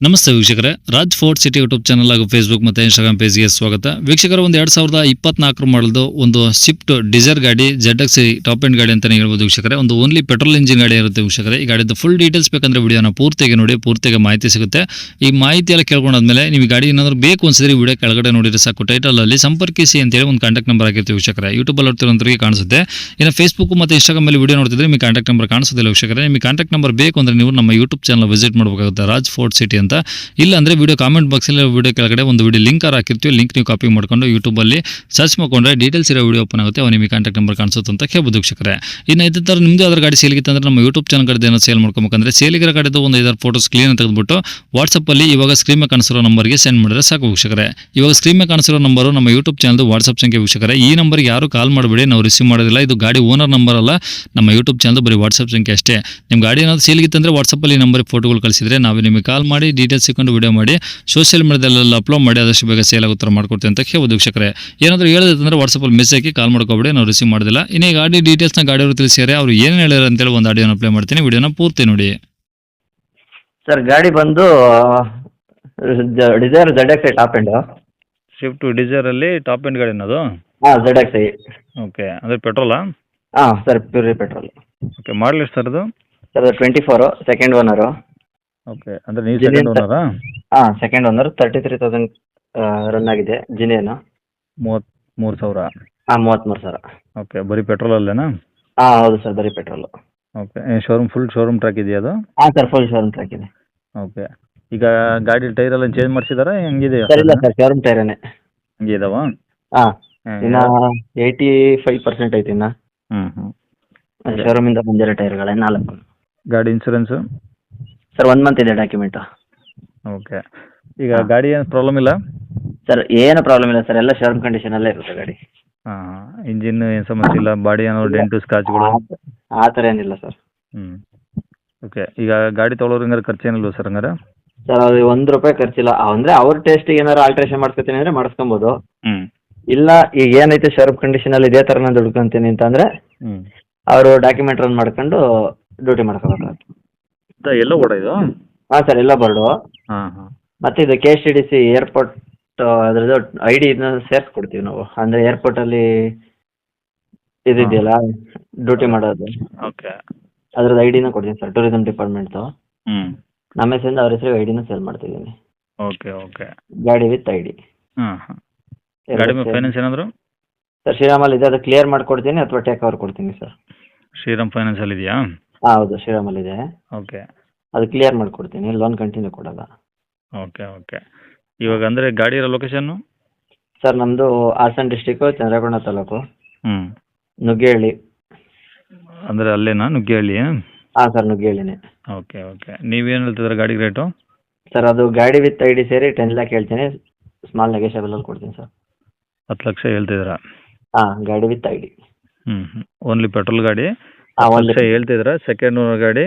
ನಮಸ್ತೆ ವೀಕ್ಷಕರೇ, Raj fort city YouTube channel ಹಾಗೂ ಫೇಸ್ಬುಕ್ ಮತ್ತು ಇನ್ಸ್ಟಾಗ್ರಾಮ್ ಪೇಜ್ಗೆ ಸ್ವಾಗತ. ವೀಕ್ಷಕರ, ಒಂದು 2024 ಮಾಡಲ್ದು ಒಂದು ಸ್ವಿಫ್ಟ್ ಡಿಸೈರ್ ಗಾಡಿ ZX ಟಾಪ್ ಎಂಡ್ ಗಾಡಿ ಅಂತಲೇ ಹೇಳ್ಬೋದು ವೀಕ್ಷಕರೇ. ಒಂದು ಓನ್ಲಿ ಪೆಟ್ರೋಲ್ ಇಂಜಿನ್ ಗಾಡಿ ಇರುತ್ತೆ ವೀಕ್ಷಕರೇ. ಈ ಗಾಡಿದು ಫುಲ್ ಡೀಟೇಲ್ಸ್ ಬೇಕಂದ್ರೆ ವಿಡಿಯೋನ ಪೂರ್ತಿಗೆ ನೋಡಿ, ಪೂರ್ತಿಗೆ ಮಾಹಿತಿ ಸಿಗುತ್ತೆ. ಈ ಮಾಹಿತಿ ಎಲ್ಲ ಕೇಳ್ಕೊಂಡಾದ್ಮೇಲೆ ನೀವು ಗಾಡಿ ಏನಾದರೂ ಬೇಕು ಅನ್ಸಿದ್ರೆ ವಿಡಿಯೋ ಕೆಳಗಡೆ ನೋಡಿದ್ರೆ ಸಾಕು, ಟೈಟಲಲ್ಲಿ ಸಂಪರ್ಕಿಸಿ ಅಂತೇಳಿ ಒಂದು ಕಾಂಟ್ಯಾಕ್ಟ್ ನಂಬರ್ ಹಾಕಿರ್ತೀವಿ ವೀಕ್ಷಕರೇ. ಯೂಟ್ಯೂಬಲ್ಲಿ ನೋಡ್ತಿರೋಂಥವ್ರಿಗೆ ಕಾಣಿಸುತ್ತೆ. ಇನ್ನು ಫೇಸ್ಬುಕ್ ಮತ್ತು ಇನ್ಸ್ಟಾಗ್ರಾಮ್ ಮೇಲೆ ವಿಡಿಯೋ ನೋಡ್ತಿದ್ರೆ ನಿಮಗೆ ಕಾಂಟ್ಯಾಕ್ಟ್ ನಂಬರ್ ಕಾಣಿಸೋದಿಲ್ಲ ವೀಕ್ಷಕರೇ. ನಿಮಗೆ ಕಾಂಟ್ಯಾಕ್ಟ್ ನಂಬರ್ ಬೇಕು ಅಂದರೆ ನೀವು ನಮ್ಮ ಯೂಟ್ಯೂಬ್ ಚಾನಲ್ ವಿಸಿಟ್ ಮಾಡಬೇಕಾಗುತ್ತೆ, ರಾಜ್ ಫೋರ್ಟ್ ಸಿಟಿ ಅಂತ. ಇಲ್ಲ ಅಂದರೆ ವಿಡಿಯೋ ಕಾಮೆಂಟ್ ಬಾಕ್ಸಲ್ಲಿ ವಿಡಿಯೋ ಕೆಳಗಡೆ ಒಂದು ವಿಡಿಯೋ ಲಿಂಕ್ ಹಾಕಿರ್ತೀವಿ. ಲಿಂಕ್ ನೀವು ಕಾಪಿ ಮಾಡ್ಕೊಂಡು ಯೂಟ್ಯೂಬಲ್ಲಿ ಸರ್ಚ್ ಮಾಡ್ಕೊಂಡ್ರೆ ಡೀಟೇಲ್ಸ್ ಇರೋ ವಿಡಿಯೋ ಓಪನ್ ಆಗುತ್ತೆ. ನಿಮಗೆ ಕಾಂಟ್ಯಾಕ್ಟ್ ನಂಬರ್ ಕಾಣಿಸುತ್ತೆ ಅಂತ ಹೇಳ್ಬೋದು ವೀಕ್ಷಕರೇ. ಇನ್ನು ಇದೇ ಥರ ನಿಮ್ಮದು ಯಾವ್ದಾರು ಗಾಡಿ ಸೇಲಿಗಿತ್ತು ಅಂದರೆ ನಮ್ಮ ಯೂಟ್ಯೂಬ್ ಚಾನಲ್ ಕಡೆ ಏನೋ ಸೇಲ್ ಮಾಡ್ಕೊಬೇಕಂದ್ರೆ ಸೇಲಿಗಿರೋ ಗಾಡಿದು ಒಂದು 5 ಫೋಟೋಸ್ ಕ್ಲೀನ್ ತೆಗೆದುಬಿಟ್ಟು ವಾಟ್ಸಪ್ಪಲ್ಲಿ ಇವಾಗ ಸ್ಕ್ರೀನ್ ಮೇಲೆ ಕಾಣಿಸಿರೋ ನಂಬರ್ಗೆ ಸೆಂಡ್ ಮಾಡಿದ್ರೆ ಸಾಕು ವೀಕ್ಷಕರೇ. ಇವಾಗ ಸ್ಕ್ರೀನ್ ಮೇಲೆ ಕಾಣಿಸಿರೋ ನಂಬರು ನಮ್ಮ ಯೂಟ್ಯೂಬ್ ಚಾನಲ್ದು ವಾಟ್ಸಪ್ ಸಂಖ್ಯೆ ವೀಕ್ಷಕರೇ. ಈ ನಂಬರ್ಗೆ ಯಾರು ಕಾಲ್ ಮಾಡಬೇಡಿ, ನಾವು ರಿಸೀವ್ ಮಾಡೋದಿಲ್ಲ. ಇದು ಗಾಡಿ ಓನರ್ ನಂಬರ್ ಅಲ್ಲ, ನಮ್ಮ ಯೂಟ್ಯೂಬ್ ಚಾನಲ್ ಬರೀ ವಾಟ್ಸಪ್ ಸಂಖ್ಯೆ ಅಷ್ಟೇ. ನಿಮ್ಮ ಗಾಡಿ ಏನಾದರೂ ಸೇಲಿಗಿತ್ತು ಅಂದರೆ ವಾಟ್ಸಪ್ಪಲ್ಲಿ ನಂಬರ್ಗೆ ಫೋಟೋಗಳು ಕಳಿಸಿದ್ರೆ ನಾವೇ ನಿಮಗೆ ಕಾಲ್ ಮಾಡಿ ಡೀಟೇಲ್ಸ್ ಸಿಕ್ಕೊಂಡು ವಿಡಿಯೋ ಮಾಡಿ ಸೋಷಿಯಲ್ ಮೀಡಿಯಾದಲ್ಲೆಲ್ಲ ಅಪ್ಲೋಡ್ ಮಾಡಿ ಆದಷ್ಟು ಬೇಗ ಸೇಲ್ ಆಗೋ ಥರ ಮಾಡ್ಕೊಡ್ತೀವಿ ಅಂತ ಹೇಳ್ಬೋದು ವೀಕ್ಷಕರೇ. ಏನಾದರೂ ಹೇಳಿದ್ರೆ ವಾಟ್ಸಪ್ಪಲ್ಲಿ ಮೆಸೇಜ್ ಹಾಕಿ ಕಾಲ್ ಮಾಡ್ಕೋಬೇಡಿ, ನಾವು ರಿಸೀವ್ ಮಾಡೋದಿಲ್ಲ. ಇನ್ನು ಈ ಗಾಡಿ ಡೀಟೇಲ್ಸ್ನ ಗಾಡಿಯವರು ತಿಳಿಸಿದರೆ ಅವರು ಏನು ಹೇಳ್ಯಾರ ಅಂತೇಳಿ ಒಂದು ಆಡಿಯೋನ ಪ್ಲೇ ಮಾಡ್ತೀನಿ, ವಿಡಿಯೋನ ಪೂರ್ತಿ ನೋಡಿ. ಸರ್ ಗಾಡಿ ಬಂದು Dzire ZX top end. Swift ಡಿಸೈರಲ್ಲಿ ಟಾಪ್ ಎಂಡ್ ಗಾಡಿ ಅನ್ನೋದು? ಹಾಂ ZX. ಓಕೆ, ಅಂದರೆ ಪೆಟ್ರೋಲಾ? ಹಾಂ sir, pure petrol. Okay, model ಎಷ್ಟು ಸರ್ ಅದು? Sir 24 second owner. ಓಕೆ, ಅಂದರೆ ನೀವು ಸೆಕೆಂಡ್ ಓನರಾ? ಹಾಂ ಸೆಕೆಂಡ್ ಓನರ್. 33,000 ರನ್ ಆಗಿದೆ. ಜಿನೇನು 33,000? ಹಾಂ 33,000. ಓಕೆ, ಬರೀ ಪೆಟ್ರೋಲಲ್ಲೇನಾ? ಹಾಂ ಹೌದು ಸರ್, ಬರೀ petrol. Okay, full showroom track ಇದೆಯಾ ಅದು? ಹಾಂ ಸರ್, ಫುಲ್ ಶೋರೂಮ್ ಟ್ರ್ಯಾಕ್ ಇದೆ. ಓಕೆ, ಈಗ ಗಾಡಿ ಟೈರ್ ಎಲ್ಲ ಚೇಂಜ್ ಮಾಡಿಸಿದಾರಾ ಹೆಂಗಿದೆ? ಸರ್ ಇಲ್ಲ ಸರ್, ಶೋರೂಮ್ ಟೈರೇ ಹಂಗೆ ಇದಾವ? ಹಾಂ, ಇನ್ನು 85% ಐತಿ ಇನ್ನು. ಶೋರೂಮಿಂದ ಬಂದಿರೋ ಟೈರ್ಗಳೇ 4. ಗಾಡಿ ಇನ್ಸೂರೆನ್ಸು? ಸರ್ 1 ಮಂತ್ ಇದೆ ಡಾಕ್ಯುಮೆಂಟು. ಓಕೆ, ಈಗ ಗಾಡಿ ಏನು ಪ್ರಾಬ್ಲಮ್ ಇಲ್ಲ? ಸರ್ ಏನು ಪ್ರಾಬ್ಲಮ್ ಇಲ್ಲ ಸರ್, ಎಲ್ಲ ಶೋರೂಮ್ ಕಂಡೀಷನಲ್ಲೇ ಇರುತ್ತೆ ಗಾಡಿ. ಹಾಂ, ಇಂಜಿನ್ ಏನು ಸಮಸ್ಯೆ ಇಲ್ಲ? ಬಾಡಿ ಏನೋ ಡೆಂಟು ಸ್ಕ್ರಾಚ್ಗಳು ಆ ಥರ ಏನಿಲ್ಲ ಸರ್. ಓಕೆ, ಈಗ ಗಾಡಿ ತೊಗೊಳೋರು ಹಂಗಾರೆ ಖರ್ಚು ಏನಿಲ್ವ ಸರ್ ಹಂಗಾರೆ? ಸರ್ ಅದು ₹1 ಖರ್ಚಿಲ್ಲ. ಅಂದರೆ ಅವ್ರ ಟೇಸ್ಟಿಗೆ ಏನಾದ್ರು ಆಲ್ಟ್ರೇಷನ್ ಮಾಡ್ಕೊತೀನಿ ಅಂದರೆ ಮಾಡಿಸ್ಕೊಬೋದು. ಇಲ್ಲ ಈಗ ಏನೈತೆ ಶೋರೂಮ್ ಕಂಡೀಷನಲ್ಲಿ ಇದೇ ಥರ ನಾನು ದುಡ್ಕೊಂತೀನಿ ಅಂತಂದರೆ ಅವರು ಡಾಕ್ಯುಮೆಂಟ್ ರನ್ ಮಾಡ್ಕೊಂಡು ಡ್ಯೂಟಿ ಮಾಡ್ಕೋಬೇಕಾಗುತ್ತೆ. ಎಲ್ಲ ಓಡ ಇದು? ಹಾಂ ಸರ್, ಎಲ್ಲ ಬರ್ಡು. ಹಾಂ, ಮತ್ತು ಇದು KSTDC ಏರ್ಪೋರ್ಟ್ ಅದ್ರದ್ದು ID ಇದನ್ನ ಸೇರಿಸ್ಕೊಡ್ತೀವಿ ನಾವು. ಅಂದರೆ ಏರ್ಪೋರ್ಟಲ್ಲಿ ಇದೆಯಲ್ಲ ಡ್ಯೂಟಿ ಮಾಡೋದು, ಓಕೆ, ಅದ್ರದ್ದು ID ಕೊಡ್ತೀನಿ ಸರ್, ಟೂರಿಸಂ ಡಿಪಾರ್ಟ್ಮೆಂಟ್ದು. ನಮ್ಮ ಹೆಸರಿಂದ ಅವ್ರ ಹೆಸರಿಗೆ ID ಸೇಲ್ ಮಾಡ್ತಿದ್ದೀನಿ. ಓಕೆ ಓಕೆ, ಗಾಡಿ ವಿತ್ ID. ಹಾಂ ಹಾಂ, ಗಾಡಿ ಮೇಲೆ ಫೈನಾನ್ಸ್ ಏನಾದರೂ? ಸರ್ ಶ್ರೀರಾಮಲ್ಲಿ ಇದೆ, ಅದು ಕ್ಲಿಯರ್ ಮಾಡಿಕೊಡ್ತೀನಿ ಅಥವಾ ಟೇಕ್ ಓವರ್ ಕೊಡ್ತೀನಿ ಸರ್. ಶ್ರೀರಾಮ್ ಫೈನಾನ್ಸಲ್ಲಿ ಇದೆಯಾ? ಹಾಂ ಹೌದು, ಶ್ರೀರಾಮಲ್ಲಿದೆ. ಓಕೆ, ಅದು ಕ್ಲಿಯರ್ ಮಾಡಿಕೊಡ್ತೀನಿ, ಲೋನ್ ಕಂಟಿನ್ಯೂ ಕೊಡೋಲ್ಲ. ಓಕೆ ಓಕೆ, ಇವಾಗ ಅಂದರೆ ಗಾಡಿ ಇರೋ ಲೊಕೇಶನ್ನು? ಸರ್ ನಮ್ಮದು ಹಾಸನ ಡಿಸ್ಟಿಕ್ಕು, ಚಂದ್ರಕೋಣ ತಾಲೂಕು, ನುಗ್ಗೇಹಳ್ಳಿ. ಅಂದರೆ ಅಲ್ಲೇನಾ ನುಗ್ಗೇಹಳ್ಳಿ? ಹಾಂ ಸರ್, ನುಗ್ಗೇಹಳ್ಳಿನೇ. ಓಕೆ ಓಕೆ, ನೀವೇನು ಹೇಳ್ತಿದ್ರೆ ಗಾಡಿ ರೇಟು? ಸರ್ ಅದು ಗಾಡಿ ವಿತ್ ID ಸೇರಿ 10 lakh ಹೇಳ್ತೀನಿ, ಸ್ಮಾಲ್ ನೆಗೋಷಿಯಬಲಲ್ಲಿ ಕೊಡ್ತೀನಿ ಸರ್. 10 ಲಕ್ಷ ಹೇಳ್ತಿದ್ದೀರಾ? ಹಾಂ, ಗಾಡಿ ವಿತ್ ID. ಓನ್ಲಿ ಪೆಟ್ರೋಲ್ ಗಾಡಿ 1 ಲಕ್ಷ ಹೇಳ್ತಿದ್ದೀರಾ? ಸೆಕೆಂಡ್ ಓನರ್ ಗಾಡಿ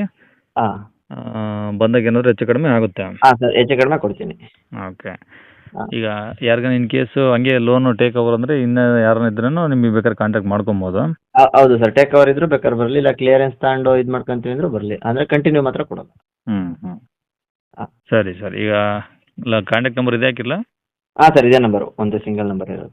ಹಾಂ, ಬಂದಾಗ ಏನಾದರೂ ಹೆಚ್ಚು ಕಡಿಮೆ ಆಗುತ್ತೆ? ಹಾಂ ಸರ್, ಹೆಚ್ಚು ಕಡಿಮೆ ಕೊಡ್ತೀನಿ. ಓಕೆ, ಈಗ ಯಾರಿಗಾನ ಇನ್ ಕೇಸು ಹಂಗೆ ಲೋನು ಟೇಕ್ ಓವರ್ ಅಂದರೆ ಇನ್ನು ಯಾರನ್ನ ಇದ್ರೂ ನಿಮಗೆ ಬೇಕಾದ್ರೆ ಕಾಂಟ್ಯಾಕ್ಟ್ ಮಾಡ್ಕೊಬೋದು? ಹೌದು ಸರ್, ಟೇಕ್ ಓವರ್ ಇದ್ರೂ ಬೇಕಾದ್ರೆ ಬರಲಿ, ಇಲ್ಲ ಕ್ಲಿಯರೆನ್ಸ್ ತಗೊಂಡು ಇದು ಮಾಡ್ಕೊಂತೀವಿ ಅಂದರೂ ಬರಲಿ, ಅಂದರೆ ಕಂಟಿನ್ಯೂ ಮಾತ್ರ ಕೊಡೋದು. ಹಾಂ, ಸರಿ ಸರ್. ಈಗ ಕಾಂಟ್ಯಾಕ್ಟ್ ನಂಬರ್ ಇದೆ ಹಾಕಿಲ್ಲ? ಹಾಂ ಸರ್, ಇದೇ ನಂಬರು, ಒಂದು ಸಿಂಗಲ್ ನಂಬರ್ ಇರೋದು.